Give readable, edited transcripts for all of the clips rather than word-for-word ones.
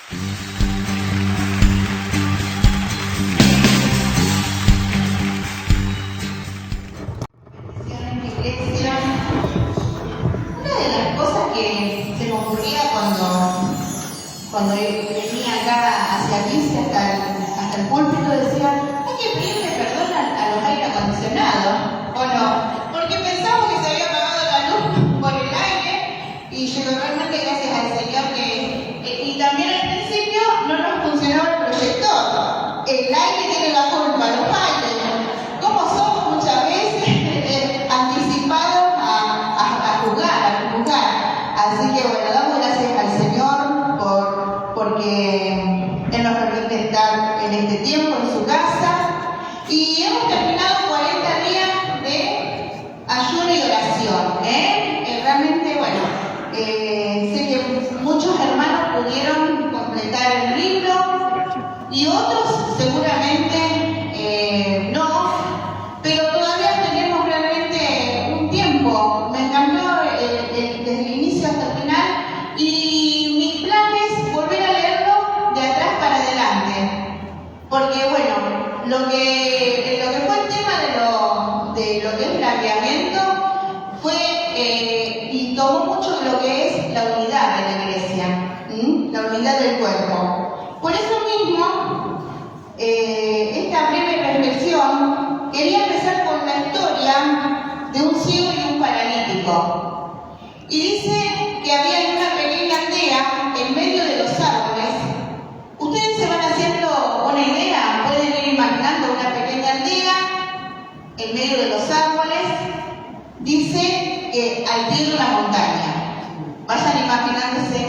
Iglesia, una de las cosas que se me ocurría cuando venía acá hacia Alicia hasta el púlpito, decía, hay que pedirle perdón a los aire acondicionados, ¿o no? Porque pensamos que se había apagado la luz por el aire y yo realmente gracias al Señor y también al principio no nos funcionaba el proyector. El aire tiene la culpa, los padres. ¿Cómo somos muchas veces anticipados a juzgar? Así que bueno, damos gracias al Señor porque Él nos permite estar en este tiempo en su casa. Y hemos terminado 40 días de ayuno y oración. Realmente, bueno, sé que muchos hermanos pudieron completar el libro y otros seguramente no, pero todavía tenemos realmente un tiempo. Me encantó desde el inicio hasta el final y mi plan es volver a leerlo de atrás para adelante, porque bueno, lo que fue el tema de lo que es el avivamiento fue y tomó mucho lo que es la unidad de la iglesia, la unidad del cuerpo. Por eso mismo, esta breve reflexión, quería empezar con la historia de un ciego y un paralítico. Y dice que había en una pequeña aldea, en medio de los árboles. Ustedes se van haciendo una idea, pueden ir imaginando una pequeña aldea, en medio de los árboles. Dice que al pie de una montaña. Vayan imaginándose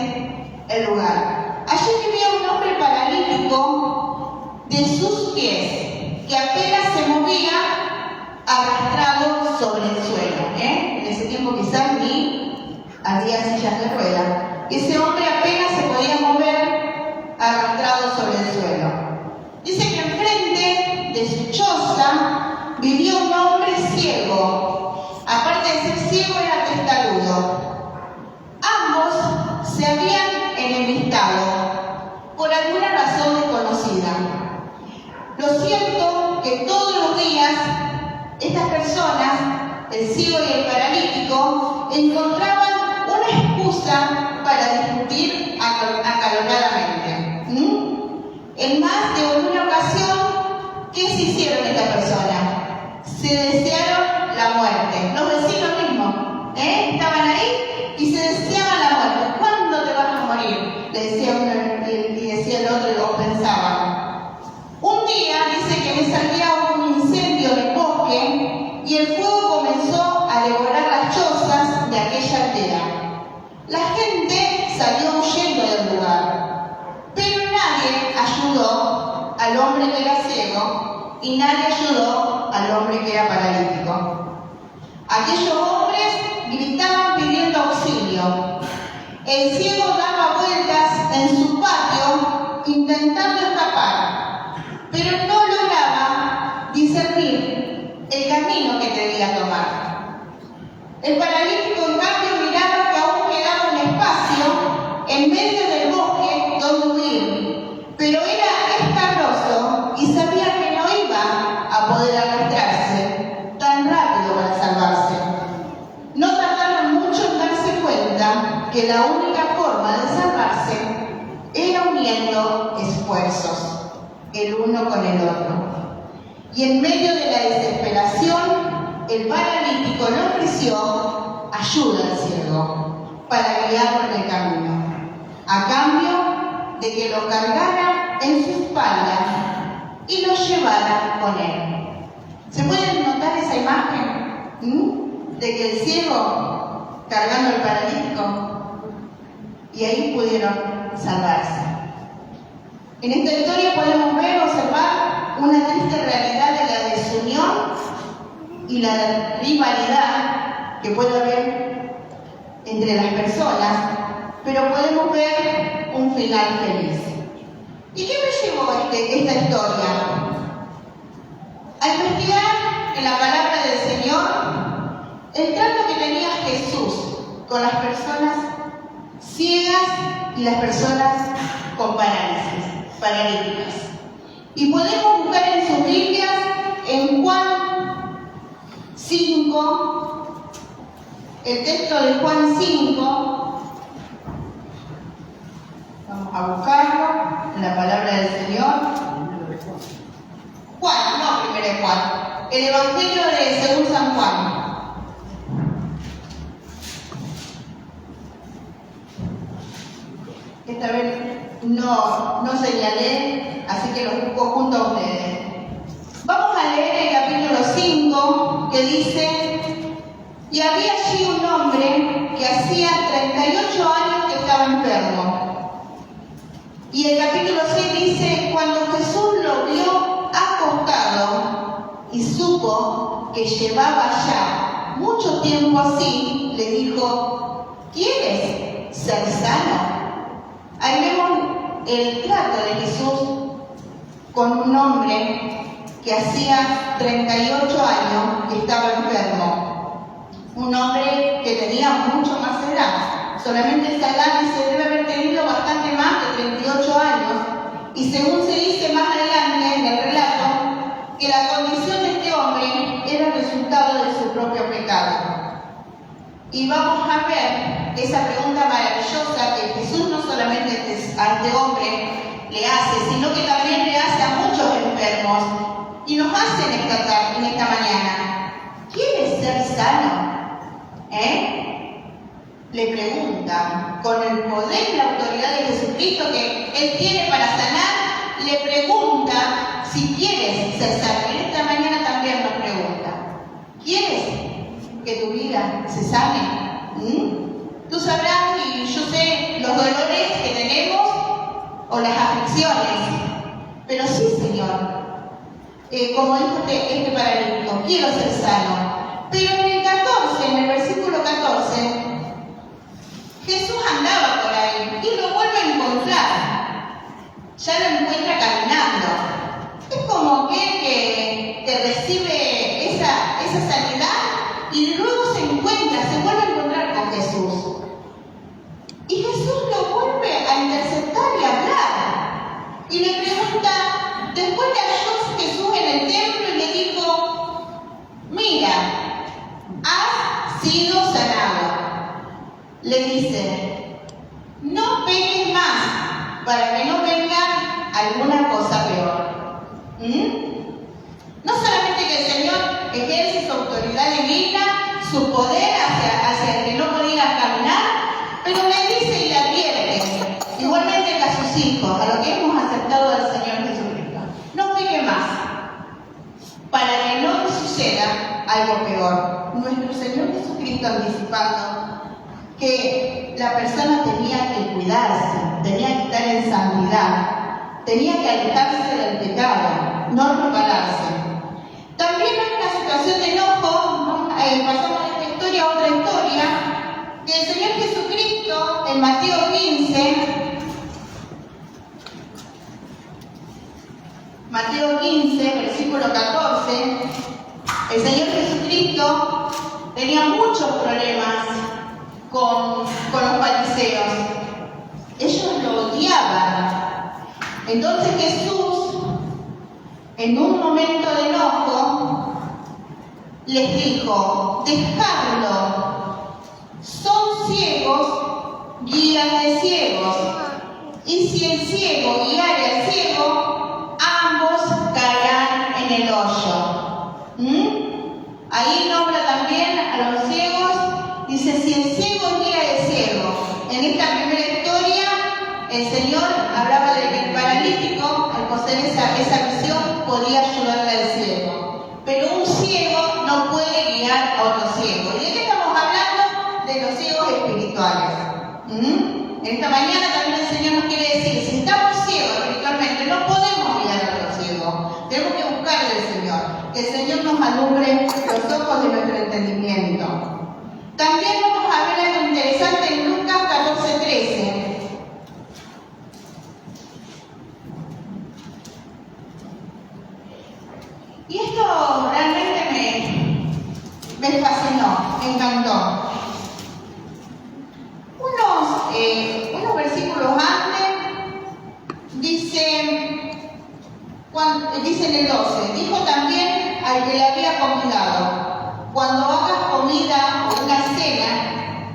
el lugar. Allí vivía un hombre paralítico de sus pies, que apenas se movía, arrastrado sobre el suelo. En ese tiempo quizás ni había sillas de rueda. Ese hombre apenas se podía mover, arrastrado sobre el suelo. Dice que enfrente de su choza vivía un hombre ciego. Aparte de ser ciego, era testarudo. Ambos se habían enemistado por alguna razón desconocida. Lo cierto que todos los días estas personas, el ciego y el paralítico, encontraban una excusa para discutir acaloradamente. En más de una ocasión, ¿qué se hicieron estas personas? Se desearon la muerte. Los vecinos mismos, estaban ahí y se deseaban la muerte. ¿Cuándo te vas a morir? Le decía uno y decía el otro, o pensaban. Un día dice que en esa aldea hubo un incendio en el bosque y el fuego comenzó a devorar las chozas de aquella aldea. La gente salió huyendo del lugar, pero nadie ayudó al hombre que era ciego y nadie ayudó al hombre que era paralítico. Aquellos hombres gritaban pidiendo auxilio. El ciego daba vueltas en su patio intentando escapar, pero no lograba discernir el camino que debía tomar. El paralítico, en cambio, miraba que aún quedaba un espacio en medio del bosque donde huir, pero era escabroso y sabía que no iba a poder arrastrarse tan rápido para salvarse. No tardaron mucho en darse cuenta que la única forma de salvarse era uniendo esfuerzos, el uno con el otro. Y en medio de la desesperación, el paralítico le ofreció ayuda al ciego para guiarlo en el camino, a cambio de que lo cargara en su espalda y lo llevara con él. ¿Se puede notar esa imagen? De que el ciego cargando al paralítico, y ahí pudieron salvarse. En esta historia podemos ver, observar una triste realidad de la desunión y la rivalidad que puede haber entre las personas, pero podemos ver un final feliz. ¿Y qué me llevó esta historia? A investigar en la palabra del Señor el trato que tenía Jesús con las personas ciegas y las personas con parálisis. Y podemos buscar en sus Biblias en Juan 5, el texto de Juan 5. Vamos a buscarlo en la palabra del Señor. Juan, no primero de Juan. El Evangelio según San Juan. Esta vez no señalé, así que lo busco junto a ustedes. Vamos a leer el capítulo 5, que dice: y había allí un hombre que hacía 38 años que estaba enfermo. Y el capítulo 6 dice: cuando Jesús lo vio acostado y supo que llevaba ya mucho tiempo así, le dijo: ¿quieres ser sano? Ahí vemos el trato de Jesús con un hombre que hacía 38 años que estaba enfermo. Un hombre que tenía mucho más edad. Solamente esa edad se debe haber tenido bastante más de 38 años. Y según se dice más adelante en el relato, que la condición de este hombre era resultado de su propio pecado. Y vamos a ver esa pregunta maravillosa que Jesús no solamente a este hombre le hace, sino que también le hace a muchos enfermos. Y nos hace en esta mañana: ¿quieres ser sano? Le pregunta, con el poder y la autoridad de Jesucristo que Él tiene para sanar, le pregunta si quieres ser sano. Y esta mañana también nos pregunta: ¿quieres que tu vida se sane? Tú sabrás, y yo sé, los dolores que tenemos o las aflicciones, pero sí, Señor, como dijo este paralítico, quiero ser sano. Pero en el 14, en el versículo 14, Jesús andaba por ahí y lo vuelve a encontrar. Ya lo encuentra caminando. Es como que te recibe esa sanidad y luego se vuelve a encontrar con Jesús. Y Jesús lo vuelve a interceptar y a hablar. Y le pregunta, después le halló Jesús en el templo y le dijo: mira, has sido sanado. Le dice: no peques más, para que no venga alguna cosa peor. No solamente que el Señor ejerce su autoridad divina, su poder hacia el que no podía caminar, pero le dice y le advierte, igualmente que a sus hijos, a los que hemos aceptado al Señor Jesucristo: no peque más, para que no suceda algo peor. Nuestro Señor Jesucristo, anticipando que la persona tenía que cuidarse, tenía que estar en santidad, tenía que alejarse del pecado, no repararse. También hay una situación de enojo. Pasamos de esta historia a otra historia, que el Señor Jesucristo en Mateo 15, versículo 14, el Señor Jesucristo tenía muchos problemas con los fariseos. Ellos lo odiaban. Entonces Jesús, en un momento de enojo, les dijo: dejadlo, son ciegos, guías de ciegos, y si el ciego guiare al ciego, ambos caerán en el hoyo. Ahí nombra también a los ciegos. Dice: si el ciego guía al ciego. En esta primera historia, el Señor hablaba de que el paralítico, al poseer esa visión, podía ayudarle al ciego. Pero un ciego no puede guiar a otro ciego. ¿Y de qué estamos hablando? De los ciegos espirituales. En esta mañana también el Señor nos quiere decir: si estamos ciegos espiritualmente, no podemos guiar a otro ciego. Tenemos que buscar del Señor. Que el Señor nos alumbre los ojos de nuestro entendimiento. También vamos a ver algo interesante en Lucas 14:13. Y esto realmente me fascinó, me encantó. Unos versículos antes dice: Dice en el 12, dijo también al que le había convidado: cuando hagas comida o una cena,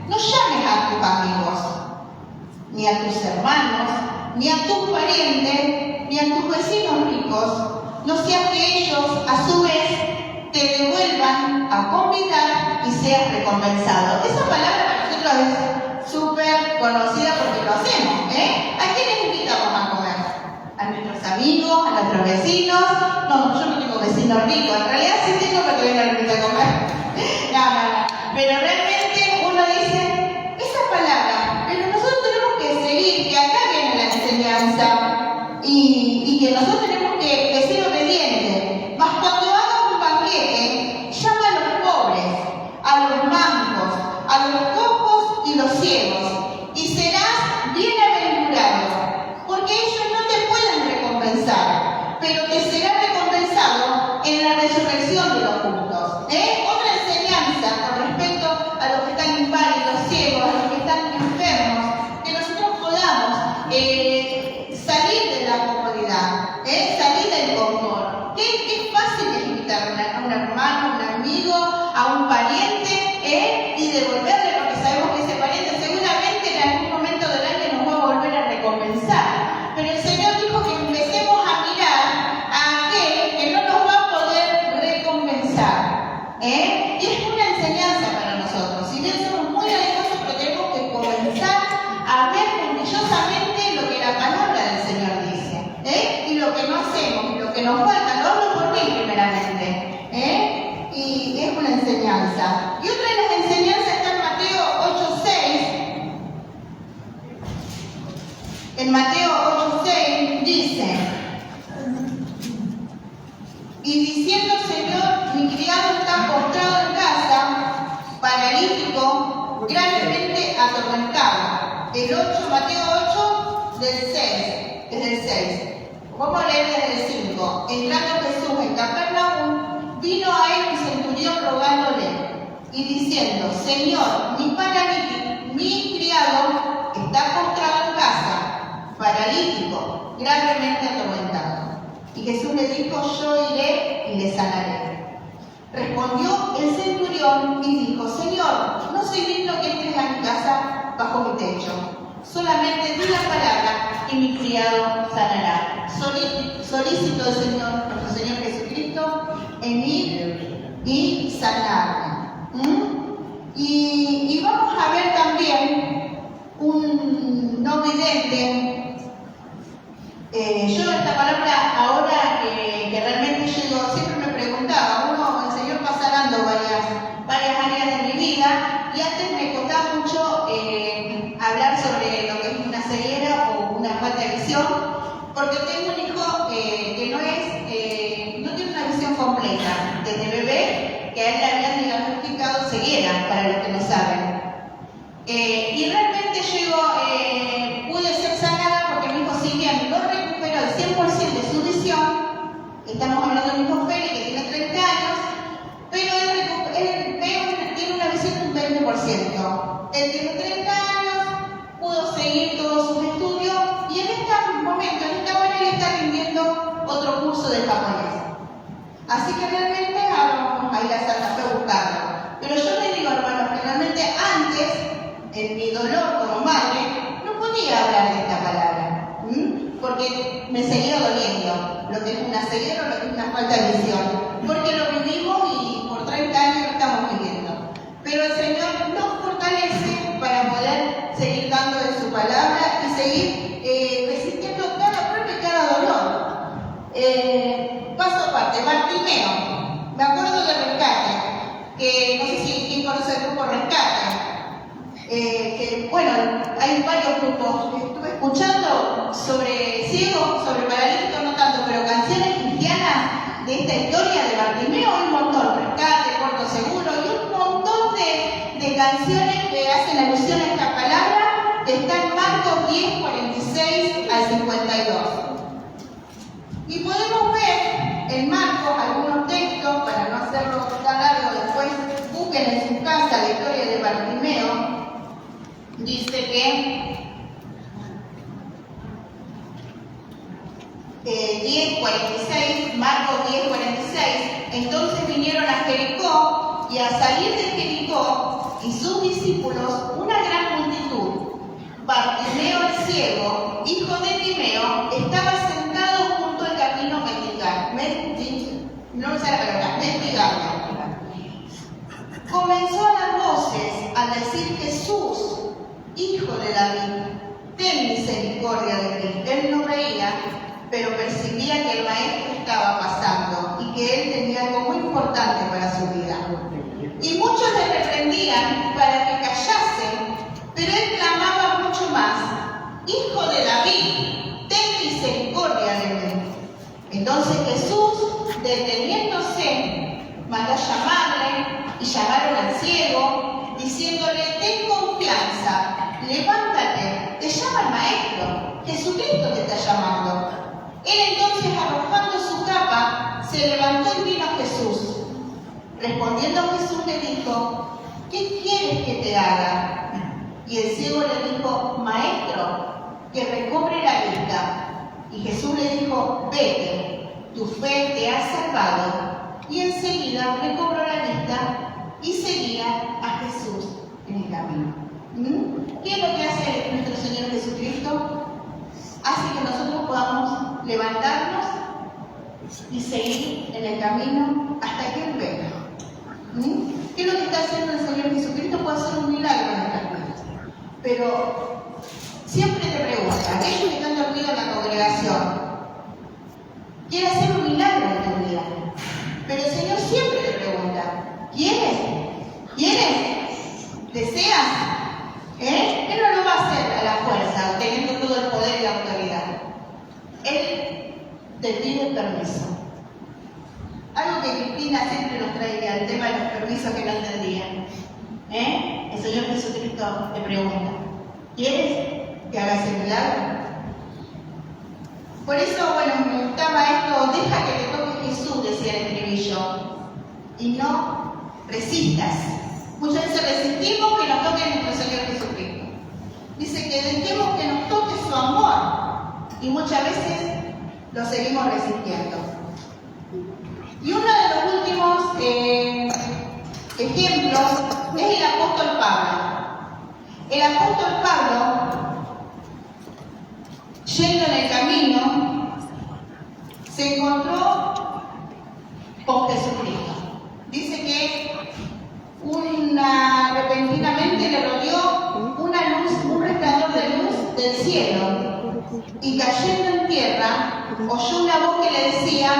no llames a tus amigos, ni a tus hermanos, ni a tus parientes, ni a tus vecinos ricos, no sea que ellos a su vez te devuelvan a convidar y seas recompensado. Esa palabra para nosotros es súper conocida porque lo hacemos, ¿eh? ¿A quiénes invitamos a comer? A nuestros amigos, a nuestros vecinos. No, yo no tengo vecinos ricos, en realidad sí tengo, pero todavía no los invito a comer. No. Pero realmente uno dice esa palabra, pero nosotros tenemos que seguir, que acá viene la enseñanza y que nosotros tenemos que ser obedientes. Mas cuando hagas un banquete, llama a los pobres, a los mancos, a los cojos y los ciegos, y serás bienaventurado, porque ellos no te pueden recompensar, pero te será recompensado en la resurrección de los justos. Otra enseñanza con respecto a los que están inválidos, ciegos, a los que están enfermos, que nosotros podamos salir de la comodidad, salir del confort. Qué fácil es invitar a un hermano, a un amigo, a un pariente, y devolverle, porque sabemos que ese pariente seguramente en algún momento del año nos va a volver a recompensar. Pero el Señor dijo que empecemos a mirar a aquel que no nos va a poder recompensar. Y es una enseñanza para nosotros. Si bien somos muy alejosos, pero tenemos que comenzar a ver puntillosamente lo que la palabra del Señor dice, y lo que no hacemos, y lo que nos falta. Lo hablo por mí primeramente, y es una enseñanza. Y otra de las enseñanzas está en Mateo 8:6. En Mateo 8:6 dice: y diciendo, Señor, mi criado está postrado en casa, paralítico, gravemente atormentado. Mateo 8, del 6, desde el 6. Vamos a leer desde el 5. Entrando Jesús en Capernaum, vino a él un centurión rogándole y diciendo: Señor, mi criado está postrado en casa, paralítico, gravemente atormentado. Y Jesús le dijo: yo iré y le sanaré. Respondió el centurión y dijo: Señor, no soy digno que entres a mi casa bajo mi techo. Solamente di la palabra y mi criado sanará. Solicito al Señor, nuestro Señor Jesucristo, en ir y sanarme. Y vamos a ver también un no vidente. Yo esta palabra ahora que realmente yo siempre me preguntaba, el Señor va sanando varias áreas de mi vida, y antes me costaba mucho hablar sobre lo que es una ceguera o una falta de visión, porque tengo un hijo que no tiene una visión completa. Desde bebé, que a él le habían diagnosticado ceguera, para los que no saben. Y realmente yo pude ser sanada porque mi hijo, si bien no recuperó el 100% de su visión, estamos hablando de mi hijo Félix, que tiene 30 años, pero él tiene una visión de un 20%. Él tiene 30 años, pudo seguir todos sus estudios, y en este momento, en esta hora, él está rindiendo otro curso de japonés. Así que realmente vamos a ir a Santa Fe a buscarlo. Pero yo les digo, hermanos, que realmente antes, en mi dolor como madre, no podía hablar de esta palabra, porque me seguía doliendo lo que es una ceguera o lo que es una falta de visión, porque lo vivimos y por 30 años lo estamos viviendo. Pero el Señor nos fortalece para poder seguir dando de su palabra y seguir resistiendo cada prueba y cada dolor. Paso aparte, Bartimeo, me acuerdo de Rescate, que no sé si quién conoce el grupo Rescate. Que bueno, hay varios grupos. Estuve escuchando sobre ciegos, sobre paralíticos, no tanto, pero canciones cristianas de esta historia de Bartimeo, un montón. Rescate, Puerto Seguro, y un montón de canciones que hacen alusión a esta palabra, que está en Marcos 10, 46 al 52. Y podemos ver en Marcos algunos textos, para no hacerlo tan largo, después busquen en su casa la historia de Bartimeo. Dice que 10:46, Marcos 10:46, entonces vinieron a Jericó, y al salir de Jericó y sus discípulos, una gran multitud. Bartimeo el ciego, hijo de Timeo, estaba sentado junto al camino mendigando. Comenzó a dar voces al decir: Jesús, hijo de David, ten misericordia de mí. Él no veía, pero percibía que el maestro estaba pasando y que él tenía algo muy importante para su vida. Y muchos le reprendían para que callasen, pero él clamaba mucho más: Hijo de David, ten misericordia de mí. Entonces Jesús, deteniéndose, mandó a llamarle, y llamaron al ciego, diciéndole: ten confianza, levántate, te llama el Maestro, Jesucristo te está llamando. Él entonces, arrojando su capa, se levantó y vino a Jesús. Respondiendo Jesús le dijo: ¿qué quieres que te haga? Y el ciego le dijo: Maestro, que recobre la vista. Y Jesús le dijo: vete, tu fe te ha salvado. Y enseguida recobró la vista y seguía a Jesús en el camino. ¿Qué es lo que hace nuestro Señor Jesucristo? Hace que nosotros podamos levantarnos y seguir en el camino hasta que Él venga. ¿Qué es lo que está haciendo el Señor Jesucristo? Puede hacer un milagro en nuestras vidas. Pero siempre te pregunta, aquellos que están dormidos en la congregación, quiere hacer un milagro en tu vida. Pero el Señor siempre te pregunta: ¿quieres? ¿Quieres? ¿Deseas? Él no lo va a hacer a la fuerza, teniendo todo el poder y la autoridad. Él te pide permiso. Algo que Cristina siempre nos traía, el tema de los permisos que no entendían. El Señor Jesucristo te pregunta: ¿quieres que hagas el milagro? Por eso, me gustaba esto: deja que te toque Jesús, decía el estribillo, y no resistas. Muchas veces resistimos que nos toque nuestro Señor Jesucristo. Dice que dejemos que nos toque su amor, y muchas veces lo seguimos resistiendo. Y uno de los últimos ejemplos es el apóstol Pablo. El apóstol Pablo, yendo en el camino, se encontró con Jesucristo. Dice que repentinamente le rodeó una luz, un resplandor de luz del cielo, y cayendo en tierra, oyó una voz que le decía: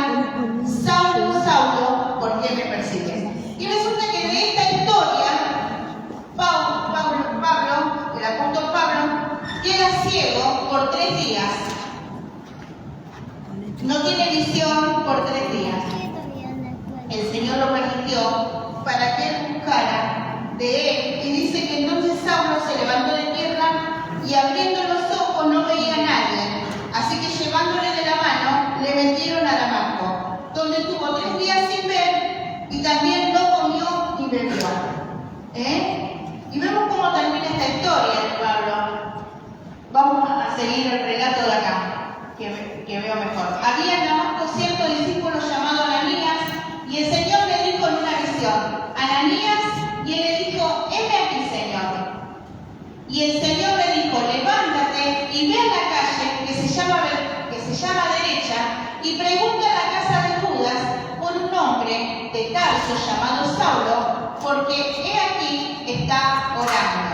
Saulo, Saulo, ¿por qué me persigues? Y resulta que de esta historia, Pablo, el apóstol Pablo, queda ciego por 3 días. No tiene visión por 3 días. El Señor lo permitió para que él buscara de él. Y dice que entonces Saulo se levantó de tierra y, abriendo los ojos, no veía a nadie. Así que, llevándole de la mano, le metieron a Damasco, donde estuvo 3 días sin ver, y también no comió ni bebió. Y vemos cómo termina esta historia de Pablo. Vamos a seguir el relato de acá, que veo mejor. Había en Damasco cierto discípulo llamado Ananías, y el Señor le dijo en una visión: Ananías, y él le dijo: heme aquí, Señor. Y el Señor le dijo: levántate y ve a la calle que se llama Derecha, y pregunta a la casa de Judas por un hombre de Tarso llamado Saulo, porque he aquí está orando.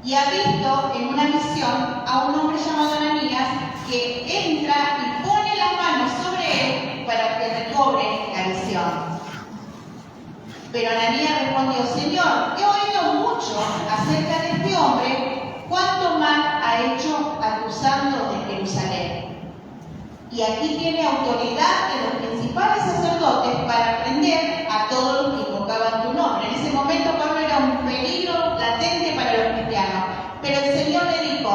Y ha visto en una visión a un hombre llamado Ananías, que entra y pone las manos sobre él para que recobre la visión. Pero Ananías respondió: Señor, he oído mucho acerca de este hombre, cuánto mal ha hecho acusando de Jerusalén. Y aquí tiene autoridad de los principales sacerdotes para prender a todos los que invocaban tu nombre. En ese momento Pablo era un peligro latente para los cristianos. Pero el Señor le dijo: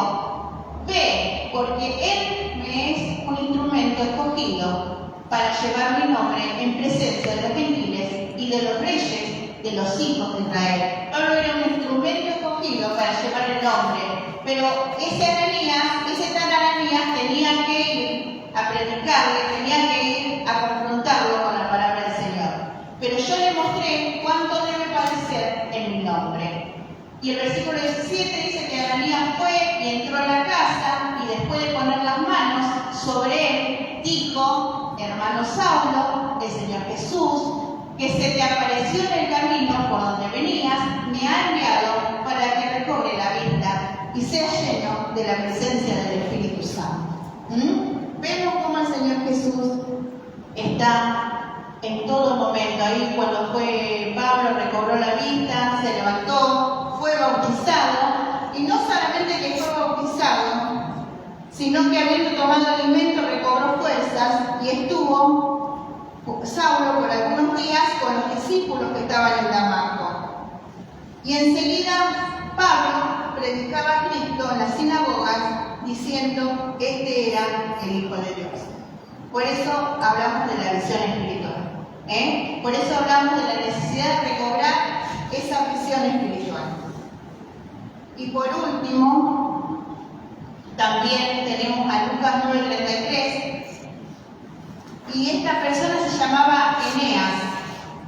ve, porque él me es un instrumento escogido para llevar mi nombre en presencia de los gentiles y de los reyes de los hijos de Israel. Pablo era un instrumento escogido para llevar el nombre. Pero ese tal Ananías tenía que ir a predicarle, tenía que ir a confrontarlo con la palabra del Señor. Pero yo le mostré cuánto debe padecer en mi nombre. Y el versículo 17 dice que Ananías fue y entró a la casa, y después de poner las manos sobre él, dijo: hermano Saulo, el Señor Jesús, que se te apareció en el camino por donde venías, me ha enviado para que recobre la vista y sea lleno de la presencia del Espíritu Santo. Vemos cómo el Señor Jesús está en todo momento. Ahí cuando fue Pablo, recobró la vista, se levantó, fue bautizado, y no solamente que fue bautizado, sino que habiendo tomado alimento recobró fuerzas y estuvo Saulo por algunos días con los discípulos que estaban en Damasco. Y enseguida Pablo predicaba a Cristo en las sinagogas diciendo: este era el Hijo de Dios. Por eso hablamos de la visión espiritual. Por eso hablamos de la necesidad de recobrar esa visión espiritual. Y por último, también tenemos a Lucas 9:33. Y esta persona se llamaba Eneas,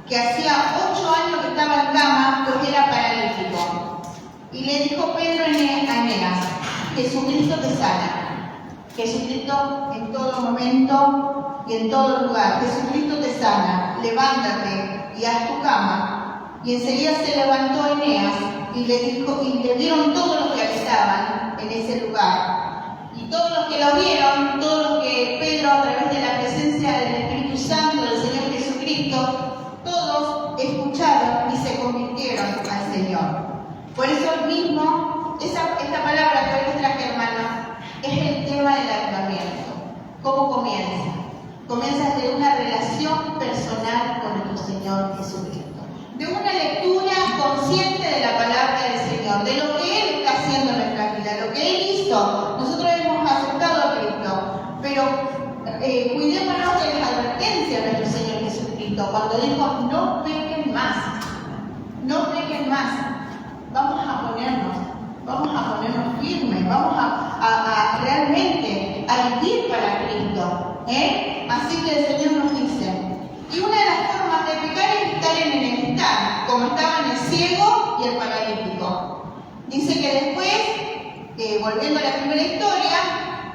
que hacía 8 años que estaba en cama, pues era paralítico. Y le dijo Pedro a Eneas: Jesucristo te sana. Jesucristo en todo momento y en todo lugar. Jesucristo te sana. Levántate y haz tu cama. Y enseguida se levantó Eneas y le dieron todos los que habitaban en ese lugar. Y todos los que lo vieron, todos los que Pedro, a través de la presencia del Espíritu Santo, del Señor Jesucristo, todos escucharon y se convirtieron al Señor. Por eso mismo, esta palabra que hoy les traje, hermanos, es el tema del avivamiento. ¿Cómo comienza? Comienza desde una relación personal con nuestro Señor Jesucristo. De una lectura consciente de la palabra del Señor, de lo que Él está haciendo en nuestra vida, lo que Él hizo. Nosotros hemos aceptado a Cristo, pero cuidémonos de las advertencias de nuestro Señor Jesucristo, cuando dijo: no pequen más, no pequen más. Vamos a ponernos firmes, vamos a realmente a vivir para Cristo. Así que el Señor nos dice, y una de las formas de pecar es estar en enemistad, como estaban el ciego y el paralítico. Dice que después, volviendo a la primera historia,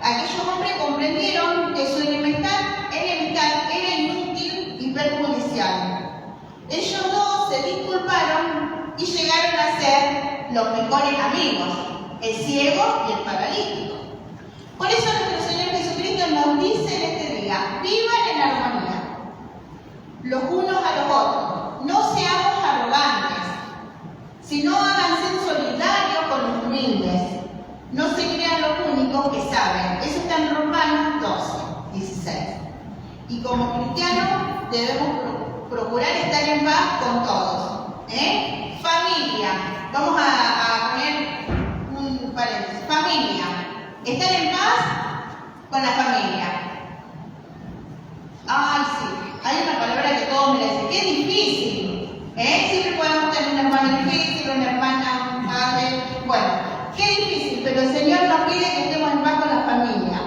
aquellos hombres comprendieron que su enemistad era inútil y perjudicial. Ellos dos se disculparon y llegaron a ser los mejores amigos, el ciego y el paralítico. Por eso nuestro Señor Jesucristo nos dice en este día: vivan en armonía, los unos a los otros, no seamos arrogantes, sino háganse solidarios con los humildes, no se crean los únicos que saben. Eso está en Romanos 12:16. Y como cristianos debemos procurar estar en paz con todos. Familia, vamos a poner un paréntesis. Familia, estar en paz con la familia. Ay, sí, hay una palabra que todos me dicen: qué difícil. Siempre podemos tener un hermano difícil, una hermana, un padre. Bueno, qué difícil, pero el Señor nos pide que estemos en paz con la familia.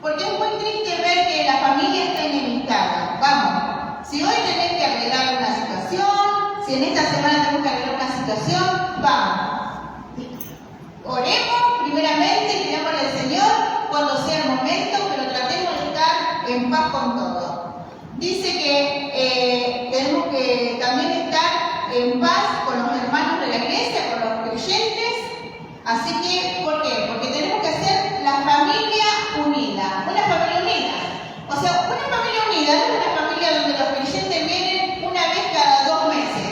Porque es muy triste ver que la familia está enemistada. Vamos, si hoy tenés que arreglar una situación, si en esta semana tenemos que arreglar una situación, vamos. Oremos primeramente y pidámosle al Señor cuando sea el momento, pero tratemos de estar en paz con todo. Dice que tenemos que también estar en paz con los hermanos de la iglesia, con los creyentes. Así que, ¿por qué? Porque tenemos que hacer la familia unida. Una familia unida. O sea, una familia unida no es una familia donde los creyentes vienen una vez cada 2 meses.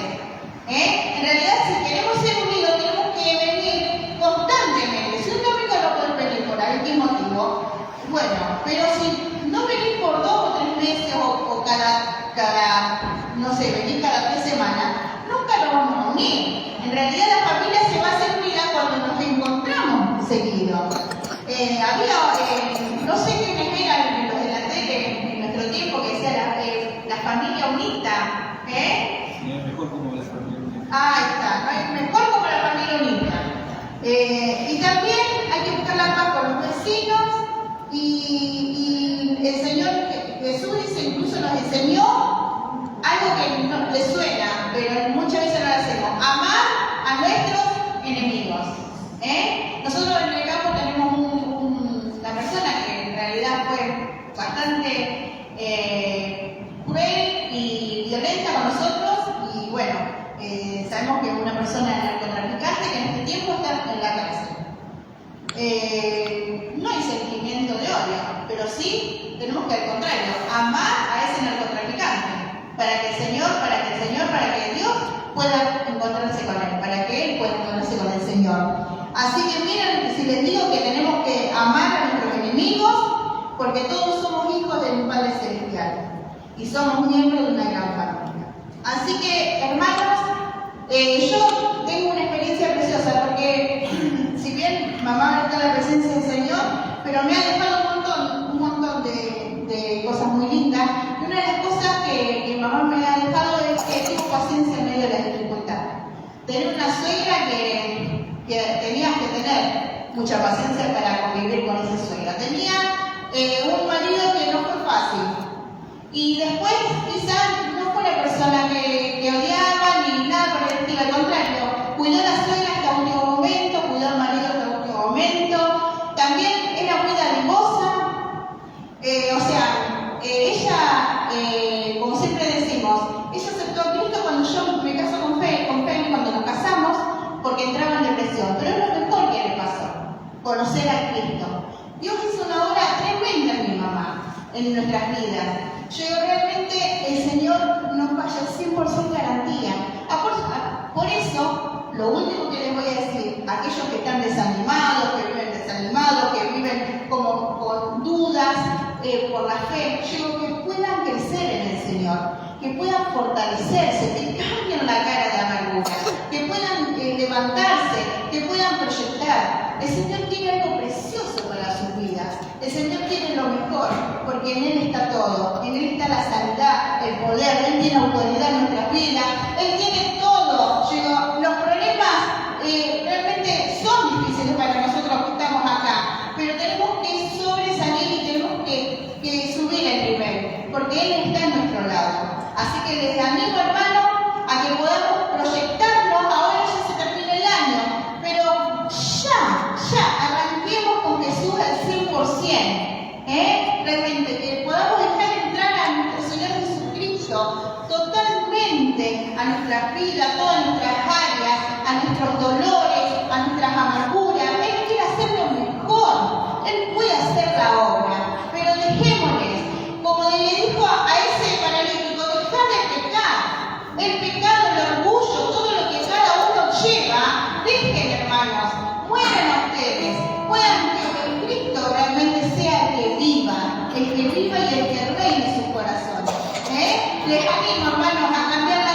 En realidad, si queremos ser unidos, tenemos que venir constantemente. Si un domingo no pueden venir por algún motivo, bueno, pero si no venís por 2 o 3 meses o cada, no sé, venís cada 3 semanas, nunca nos vamos a unir. En realidad la familia se va a hacer unida cuando nos encontramos seguido. No sé quiénes eran los de la tele en nuestro tiempo que decía la familia unida. No es mejor como la familia unida. Ahí está, no es mejor como la familia unida. Y también hay que buscar la paz con los vecinos y el Señor incluso nos enseñó algo que no le suena, pero muchas veces no lo hacemos: amar a nuestros enemigos. Nosotros en el campo tenemos una persona que en realidad fue bastante cruel y violenta con nosotros, y bueno, sabemos que es una persona narcotraficante que en este tiempo está en la cárcel. No hay sentimiento de odio, pero sí tenemos que, al contrario, amar a ese narcotraficante para que Dios pueda encontrarse con él, para que él pueda encontrarse con el Señor. Así que miren, si les digo que tenemos que amar a nuestros enemigos, porque todos somos hijos de un Padre Celestial y somos miembros de una gran familia. Así que, hermanos, yo tengo una experiencia preciosa, porque si bien mamá está en la presencia del Señor, pero me ha dejado un montón de cosas muy lindas. Y una de las cosas que mamá me ha dejado es que tengo paciencia en medio de la dificultad. Tener una suegra que tenías que tener mucha paciencia para convivir con esa suegra. Tenía un marido que no fue fácil. Y después quizás no fue una persona que odiaba ni nada por el estilo, al contrario, cuidó a la suegra hasta el último momento, cuidó al marido hasta el último momento, también era muy dadivosa, ella, como siempre decimos, ella aceptó a Cristo cuando yo me caso con Feli, cuando nos casamos, porque entraba en depresión, pero es lo mejor que le pasó, conocer a Cristo. Dios hizo una obra tremenda en mi mamá, en nuestras vidas. Yo realmente el Señor nos falla 100% garantía. Por eso, lo último que les voy a decir, aquellos que están desanimados, que viven como con dudas por la fe, yo digo que puedan crecer en el Señor, que puedan fortalecerse, que cambien la cara de amargura, que puedan levantarse, que puedan proyectar. El Señor tiene algo precioso para sus vidas. El Señor tiene lo mejor, porque en Él está todo. En Él está la sanidad, el poder. Él tiene autoridad en nuestras vidas. Él tiene todo. Los problemas realmente son difíciles para nosotros que estamos acá, pero tenemos que sobresalir y tenemos que subir el nivel, porque Él está en nuestro lado. Así que les animo, hermanos, a que podamos proyectarnos. Ahora ya se termina el año, pero ya arranquemos con Jesús al 100%. Realmente que podamos dejar entrar a nuestro Señor Jesucristo totalmente a nuestras vidas, a todas nuestras áreas, a nuestros dolores, a nuestras amarguras. Él quiere hacer lo mejor, Él puede hacer la obra, pero dejémosles, como le dijo a ese paralítico, dejar de pecar. El pecado, el orgullo, todo lo que cada uno lleva, dejen, hermanos, mueran ustedes, puedan que Cristo realmente sea el que viva y el que reine en sus corazones. Les animo, hermanos, a cambiar la